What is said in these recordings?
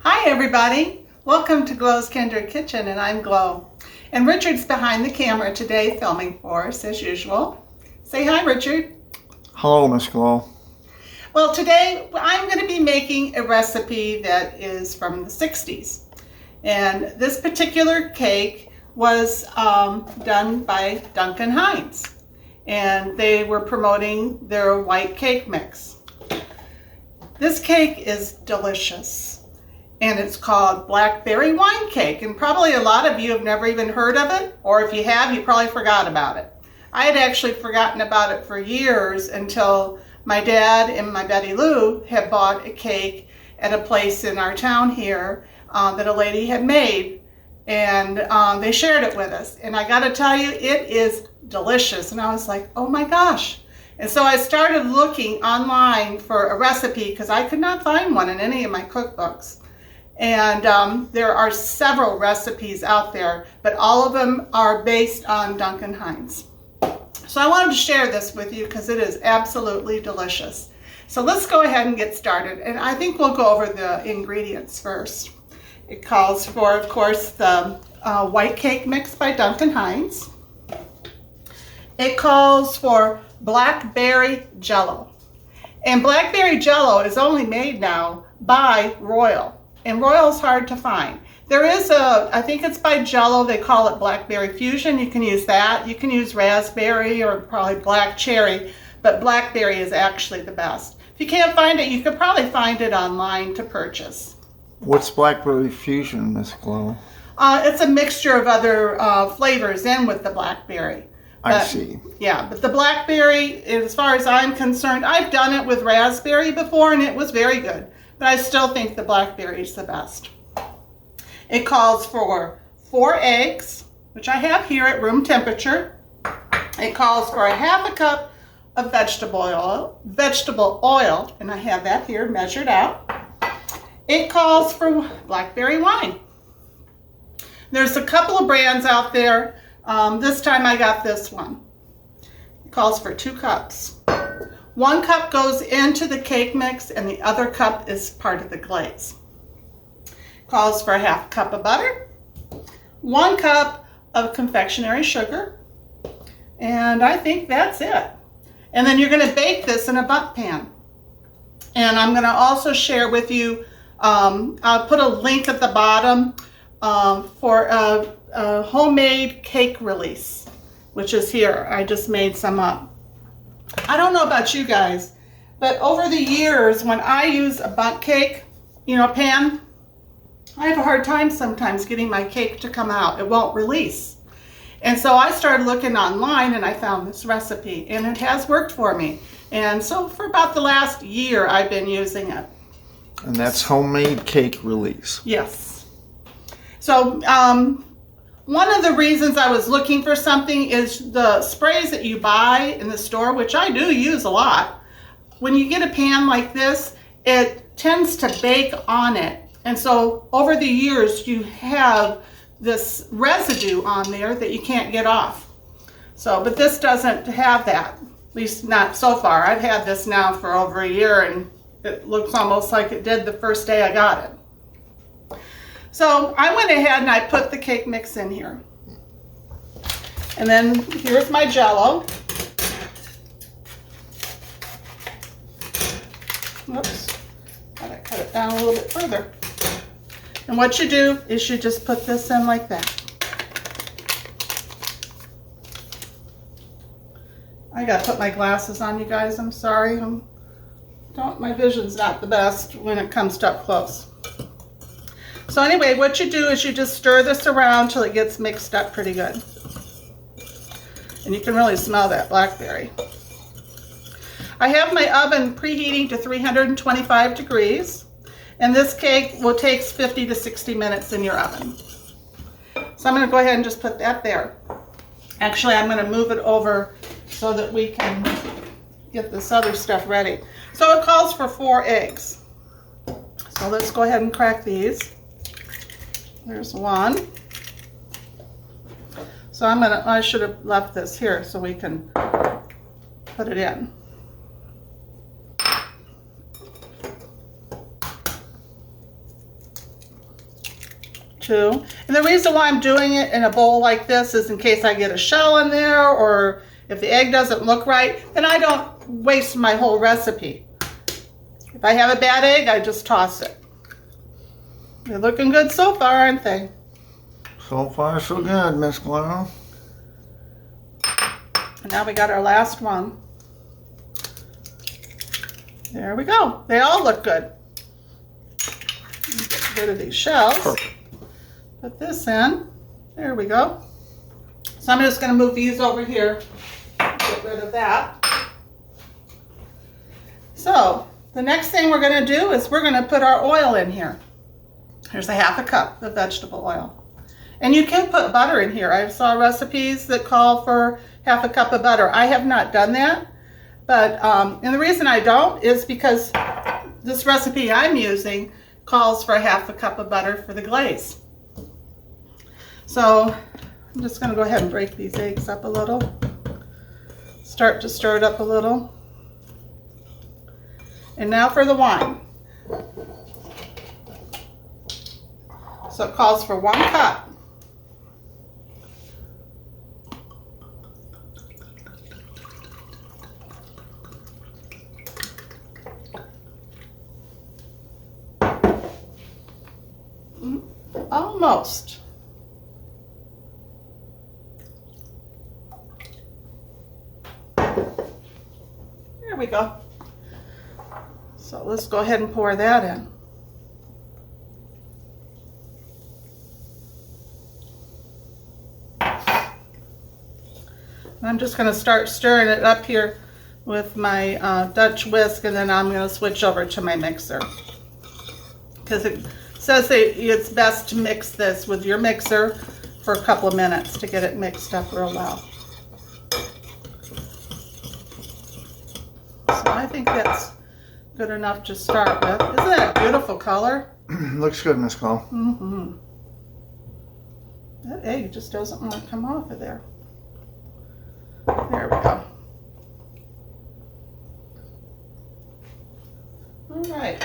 Hi everybody, welcome to Glow's Kindred Kitchen, and I'm Glow. And Richard's behind the camera today filming for us as usual. Say hi, Richard. Hello, Miss Glow. Well, today I'm going to be making a recipe that is from the 60s. And this particular cake was done by Duncan Hines. And they were promoting their white cake mix. This cake is delicious. And it's called Blackberry wine cake. And probably a lot of you have never even heard of it, or if you have, you probably forgot about it. I had actually forgotten about it for years until my dad and my Betty Lou had bought a cake at a place in our town here that a lady had made. And they shared it with us. And I gotta tell you, it is delicious. And I was like, oh my gosh. And so I started looking online for a recipe because I could not find one in any of my cookbooks. And there are several recipes out there, but all of them are based on Duncan Hines. So I wanted to share this with you because it is absolutely delicious. So let's go ahead and get started. And I think we'll go over the ingredients first. It calls for, of course, the white cake mix by Duncan Hines. It calls for blackberry Jello. And blackberry Jello is only made now by Royal. And Royal's hard to find. There is I think it's by Jello, they call it Blackberry Fusion. You can use that. You can use raspberry or probably black cherry, but blackberry is actually the best. If you can't find it, you could probably find it online to purchase. What's Blackberry Fusion, Miss Glow? It's a mixture of other flavors in with the blackberry. I see. Yeah, but the blackberry, as far as I'm concerned, I've done it with raspberry before and it was very good. But I still think the blackberry is the best. It calls for 4 eggs, which I have here at room temperature. It calls for a half a cup of vegetable oil, and I have that here measured out. It calls for blackberry wine. There's a couple of brands out there. This time I got this one. It calls for 2 cups. 1 cup goes into the cake mix and the other cup is part of the glaze. Calls for a half cup of butter, 1 cup of confectionery sugar, and I think that's it. And then you're going to bake this in a bundt pan. And I'm going to also share with you, I'll put a link at the bottom for a homemade cake release, which is here. I just made some up. I don't know about you guys, but over the years when I use a bundt cake, pan, I have a hard time sometimes getting my cake to come out. It won't release. And so I started looking online and I found this recipe and it has worked for me. And so for about the last year I've been using it. And that's homemade cake release. Yes. So one of the reasons I was looking for something is the sprays that you buy in the store, which I do use a lot. When you get a pan like this, it tends to bake on it. And so over the years, you have this residue on there that you can't get off. So, but this doesn't have that, at least not so far. I've had this now for over a year and it looks almost like it did the first day I got it. So I went ahead and I put the cake mix in here. And then here's my Jello. Whoops, gotta cut it down a little bit further. And what you do is you just put this in like that. I gotta put my glasses on, you guys, I'm sorry. My vision's not the best when it comes to up close. So anyway, what you do is you just stir this around till it gets mixed up pretty good. And you can really smell that blackberry. I have my oven preheating to 325 degrees. And this cake will take 50 to 60 minutes in your oven. So I'm going to go ahead and just put that there. Actually, I'm going to move it over so that we can get this other stuff ready. So it calls for 4 eggs. So let's go ahead and crack these. There's 1. So I should have left this here so we can put it in. too. And the reason why I'm doing it in a bowl like this is in case I get a shell in there, or if the egg doesn't look right, then I don't waste my whole recipe. If I have a bad egg, I just toss it. They're looking good so far, aren't they? So far, so good, Miss Glow. And now we got our last one. There we go. They all look good. Get rid of these shells. Perfect. Put this in. There we go. So I'm just going to move these over here. Get rid of that. So the next thing we're going to do is we're going to put our oil in here. Here's a half a cup of vegetable oil. And you can put butter in here. I saw recipes that call for half a cup of butter. I have not done that. But, and the reason I don't is because this recipe I'm using calls for a half a cup of butter for the glaze. So I'm just going to go ahead and break these eggs up a little. Start to stir it up a little. And now for the wine. So it calls for 1 cup. Almost. There we go. So let's go ahead and pour that in. I'm just going to start stirring it up here with my Dutch whisk, and then I'm going to switch over to my mixer. Because it says that it's best to mix this with your mixer for a couple of minutes to get it mixed up real well. So I think that's good enough to start with. Isn't that a beautiful color? Looks good, Miss Glow. Mm-hmm. That egg just doesn't want to come off of there. There we go. All right.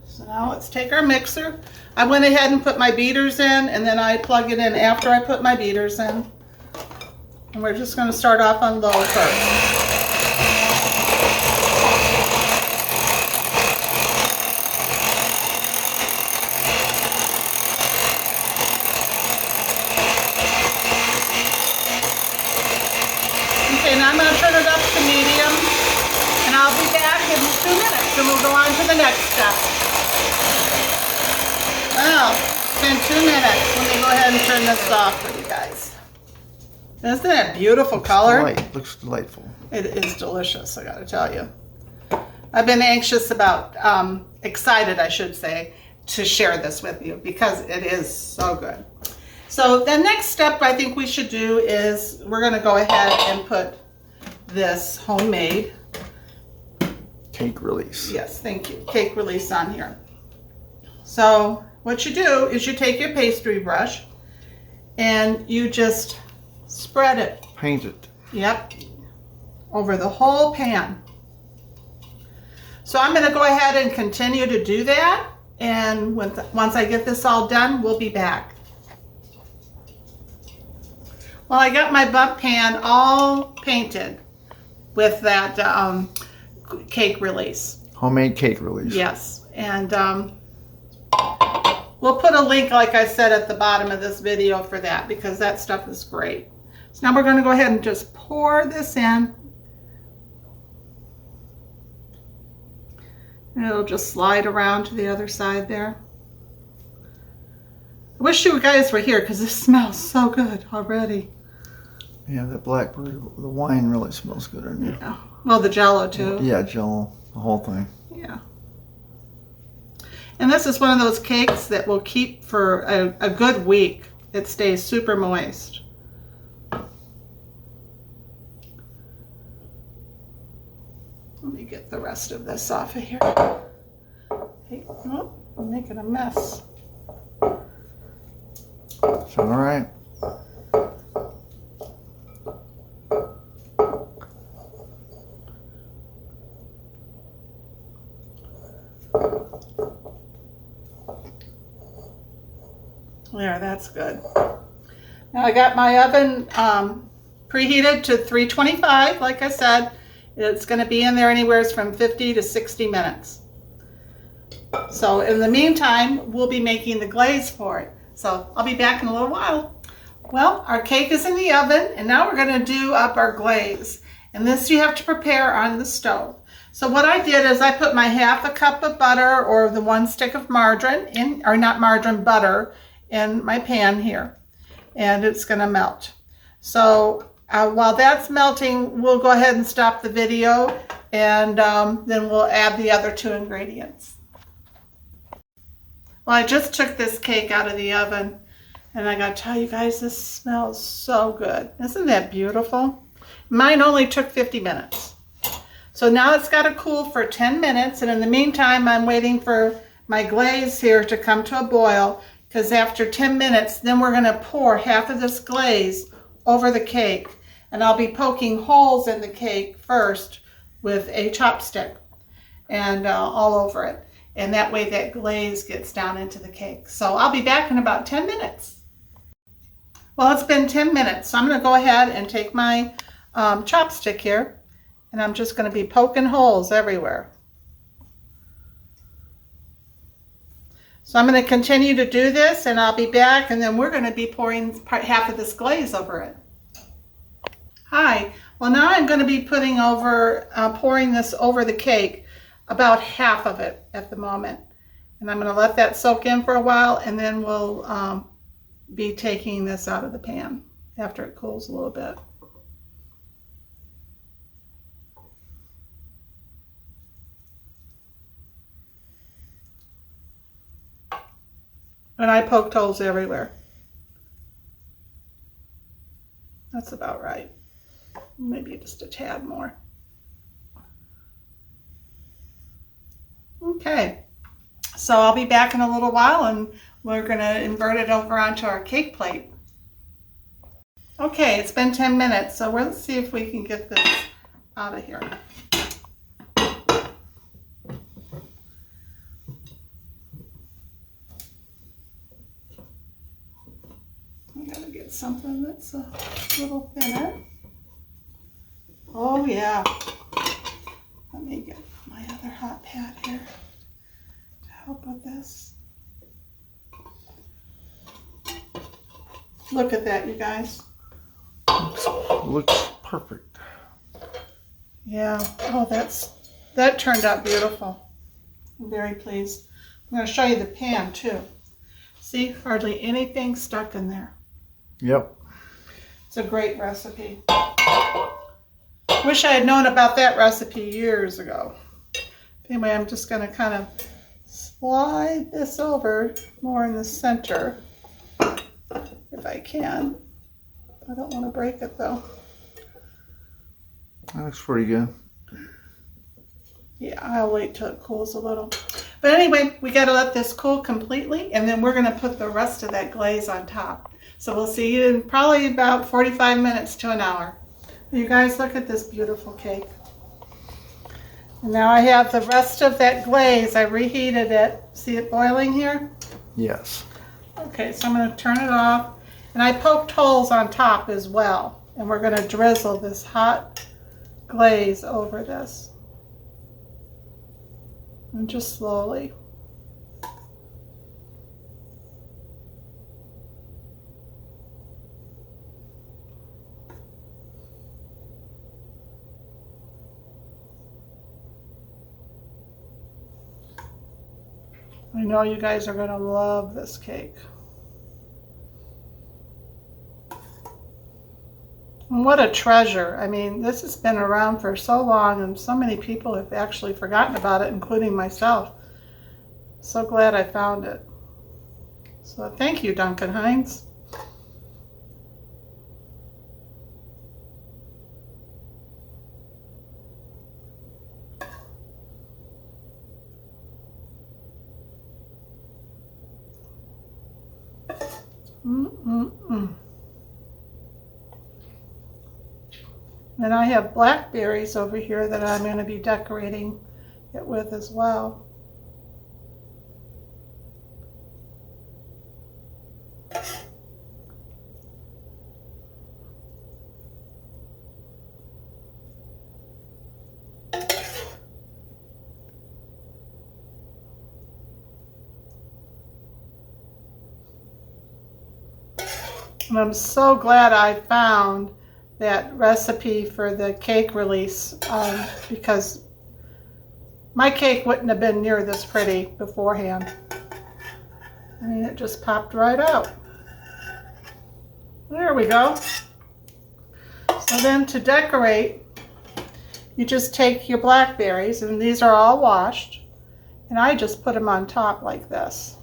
So now let's take our mixer. I went ahead and put my beaters in, and then I plug it in after I put my beaters in. And we're just going to start off on low first. Okay, now I'm going to turn it up to medium, and I'll be back in 2 minutes, and we'll go on to the next step. Well, it's been 2 minutes. Let me go ahead and turn this off for you guys. Isn't that a beautiful color? Looks delightful. It is delicious, I gotta tell you. I've been anxious about, excited I should say, to share this with you because it is so good. So the next step I think we should do is we're gonna go ahead and put this homemade Cake release. Yes, thank you. Cake release on here. So what you do is you take your pastry brush and you just spread it. Paint it. Yep. Over the whole pan. So I'm going to go ahead and continue to do that. And once I get this all done, we'll be back. Well, I got my butt pan all painted with that cake release. Homemade cake release. Yes, and we'll put a link, like I said, at the bottom of this video for that because that stuff is great. So now we're going to go ahead and just pour this in. And it'll just slide around to the other side there. I wish you guys were here because this smells so good already. Yeah, that blackberry, the wine really smells good in here. Yeah. Well, the Jello too. Yeah, Jello, the whole thing. Yeah. And this is one of those cakes that will keep for a good week. It stays super moist. Let me get the rest of this off of here. Hey, oh, I'm making a mess. It's all right. There, that's good. Now I got my oven preheated to 325, like I said. It's going to be in there anywhere from 50 to 60 minutes. So in the meantime, we'll be making the glaze for it. So I'll be back in a little while. Well, our cake is in the oven, and now we're going to do up our glaze. And this you have to prepare on the stove. So what I did is I put my half a cup of butter or the 1 stick of margarine in, or not margarine, butter, in my pan here. And it's going to melt. So while that's melting, we'll go ahead and stop the video, and then we'll add the other 2 ingredients. Well, I just took this cake out of the oven, and I gotta tell you guys, this smells so good. Isn't that beautiful? Mine only took 50 minutes. So now it's got to cool for 10 minutes, and in the meantime, I'm waiting for my glaze here to come to a boil, because after 10 minutes, then we're gonna pour half of this glaze over the cake, and I'll be poking holes in the cake first with a chopstick and all over it. And that way that glaze gets down into the cake. So I'll be back in about 10 minutes. Well, it's been 10 minutes, so I'm going to go ahead and take my chopstick here, and I'm just going to be poking holes everywhere. So I'm going to continue to do this, and I'll be back, and then we're going to be pouring half of this glaze over it. Hi, well now I'm going to be putting over, pouring this over the cake, about half of it at the moment. And I'm going to let that soak in for a while, and then we'll be taking this out of the pan after it cools a little bit. And I poked holes everywhere. That's about right. Maybe just a tad more. Okay, so I'll be back in a little while, and we're going to invert it over onto our cake plate. Okay, it's been 10 minutes, so let's see if we can get this out of here. I gotta get something that's a little thinner. Oh yeah. Let me get my other hot pad here to help with this. Look at that, you guys. Looks perfect. Yeah. Oh, that turned out beautiful. I'm very pleased. I'm going to show you the pan too. See, hardly anything stuck in there. Yep. It's a great recipe. Wish I had known about that recipe years ago. Anyway, I'm just going to kind of slide this over more in the center if I can. I don't want to break it though. That looks pretty good. Yeah, I'll wait till it cools a little. But anyway, we got to let this cool completely, and then we're going to put the rest of that glaze on top. So we'll see you in probably about 45 minutes to an hour. You guys, look at this beautiful cake. And now I have the rest of that glaze. I reheated it. See it boiling here? Yes. Okay, so I'm going to turn it off. And I poked holes on top as well. And we're going to drizzle this hot glaze over this. And just slowly. I know you guys are going to love this cake. And what a treasure. I mean, this has been around for so long, and so many people have actually forgotten about it, including myself. So glad I found it. So thank you, Duncan Hines. And I have blackberries over here that I'm going to be decorating it with as well. And I'm so glad I found that recipe for the cake release because my cake wouldn't have been near this pretty beforehand. I mean, it just popped right out. There we go. So then to decorate, you just take your blackberries, and these are all washed, and I just put them on top like this.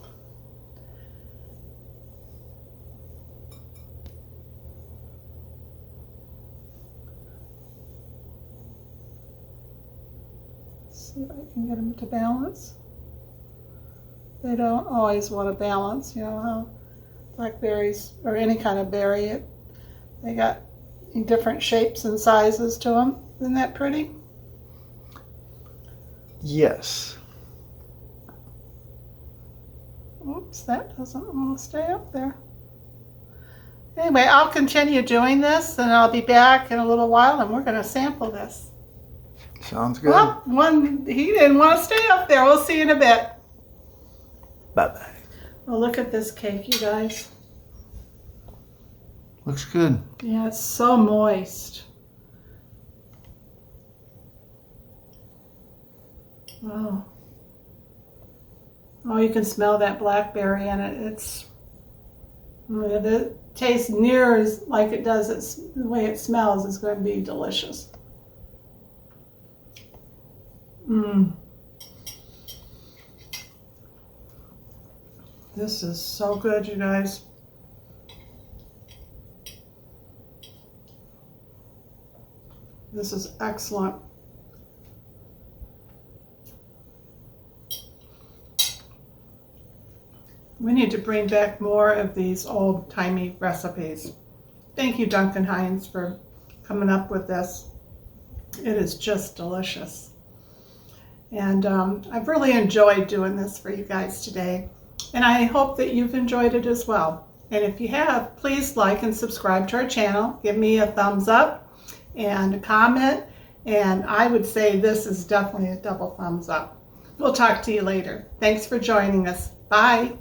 See if I can get them to balance. They don't always want to balance, you know how blackberries or any kind of berry, they got different shapes and sizes to them. Isn't that pretty? Yes. Oops, that doesn't want to stay up there. Anyway, I'll continue doing this, and I'll be back in a little while, and we're going to sample this. Sounds good. Well, he didn't want to stay up there. We'll see you in a bit. Bye-bye. Well, look at this cake, you guys. Looks good. Yeah, it's so moist. Oh. Oh, you can smell that blackberry in it. It tastes near as like it does. The way it smells is going to be delicious. Mmm. This is so good, you guys. This is excellent. We need to bring back more of these old-timey recipes. Thank you, Duncan Hines, for coming up with this. It is just delicious. And I've really enjoyed doing this for you guys today. And I hope that you've enjoyed it as well. And if you have, please like and subscribe to our channel. Give me a thumbs up and a comment. And I would say this is definitely a double thumbs up. We'll talk to you later. Thanks for joining us. Bye.